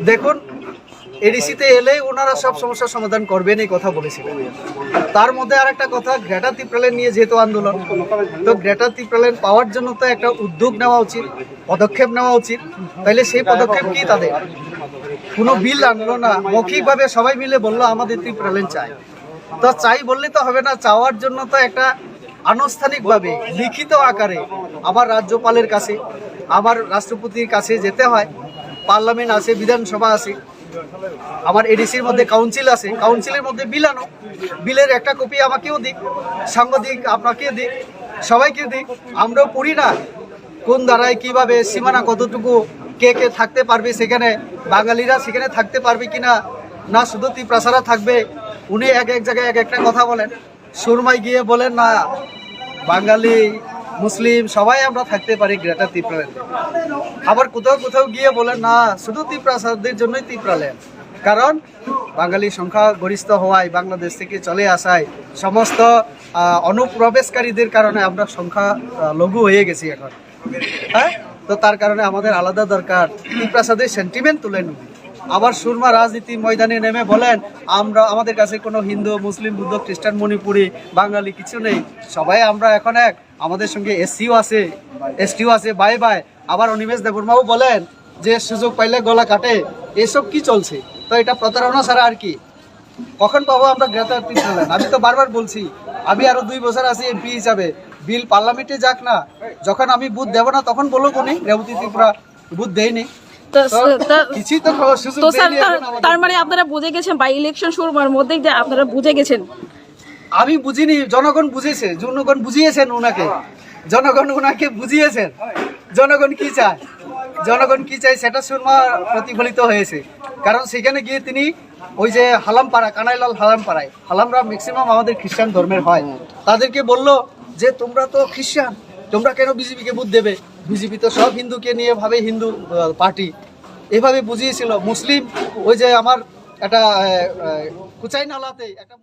দেখুন, এডিসিতে এলে ওনারা সব সমস্যার সমাধান করবেন এই কথা বলেছিলেন। তার মধ্যে আর একটা কথা, গ্রেটার ত্রিপুরা নিয়ে যেহেতু আন্দোলন, তো গ্রেটার ত্রিপুরা পাওয়ার জন্য তো একটা উদ্যোগ নেওয়া উচিত, পদক্ষেপ নেওয়া উচিত। তাইলে সেই পদক্ষেপ কি? তাদের কোনো বিল আনলো না, মৌখিকভাবে সবাই মিলে বললো আমাদের ত্রিপুরা চাই। তো চাই বললে তো হবে না, চাওয়ার জন্য তো একটা আনুষ্ঠানিকভাবে লিখিত আকারে আমার রাজ্যপালের কাছে, আমার রাষ্ট্রপতির কাছে যেতে হয়। পার্লামেন্ট আছে, বিধানসভা আছে, আমার এডিসির মধ্যে কাউন্সিল আছে, কাউন্সিলের মধ্যে বিল আনো, বিলের একটা কপি আমাকেও দিক, সাংবাদিক আপনাকে দিক, সবাইকে দিক, আমরাও পড়ি না কোন ধারায় কিভাবে সীমানা কতটুকু, কে কে থাকতে পারবে সেখানে, বাঙালিরা সেখানে থাকতে পারবে কিনা, না শুধু ত্রিপ্রাসারা থাকবে। উনি এক এক জায়গায় এক একটা কথা বলেন। সুরমায় গিয়ে বলেন না বাঙালি মুসলিম সবাই আমরা থাকতে পারি গ্রেটার ত্রিপুরা। আবার কোথাও কোথাও গিয়ে বলেন না শুধু ত্রিপ্রাসাদের জন্যই ত্রিপুরাল্যান্ড, কারণ বাঙালি সংখ্যা গরিষ্ঠ হওয়ায়, বাংলাদেশ থেকে চলে আসায়, সমস্ত অনুপ্রবেশকারীদের কারণে আমরা সংখ্যা লঘু হয়ে গেছি এখন। হ্যাঁ, তো তার কারণে আমাদের আলাদা দরকার, ত্রিপ্রাসাদের সেন্টিমেন্ট তুলে নিই। আবার সুরমা রাজনীতি ময়দানে নেমে বলেন আমাদের কাছে কোনো হিন্দু, মুসলিম, বুদ্ধ, খ্রিস্টান, মণিপুরি, বাঙালি কিছু নেই, সবাই আমরা এখন এক, আমাদের সঙ্গে এসসিও আছে, এসটিও আছে, বাই বাই। আবার অনিমেষ দেববর্মাও বলেন যে সুযোগ পাইলে গলা কাটে। এসব কি চলছে? তো এটা প্রতারণা ছাড়া আর কি। কখন পাবো আমরা গ্রেটার ত্রিপুরা? আমি তো বারবার বলছি, আমি আরো 2 বছর আছি এমপি হিসাবে, বিল পার্লামেন্টে যাক না, যখন আমি বুথ দেব না তখন বলো কোনি রেবতী ত্রিপুরা বুথ দেয়নি। তার মানে আপনারা বুঝে গেছেন বাই ইলেকশন শুরুর মধ্যেই যে আপনারা বুঝে গেছেন? আমি বুঝিনি, জনগণ বুঝেছে, জনগণ বুঝিয়েছেন ওনাকে, জনগণ ওনাকে বুঝিয়েছেন। জনগণ কি চায়, জনগণ কি চায় সেটা সুরমা প্রতিফলিত হয়েছে। কারণ সেখানে গিয়ে তিনি ওই যে হালামপাড়া, কানাইলাল হালামপাড়ায়, হালামরা ম্যাক্সিমাম আমাদের খ্রিস্টান ধর্মের হয়, তাদেরকে বলল যে তোমরা তো খ্রিস্টান, তোমরা কেন বিজেপিকে ভোট দেবে? বিজেপি তো সব হিন্দুকে নিয়ে ভাবে, হিন্দু পার্টি, এভাবে বুঝিয়েছিল। মুসলিম ওই যে আমার একটা কুচাই নালাতে একটা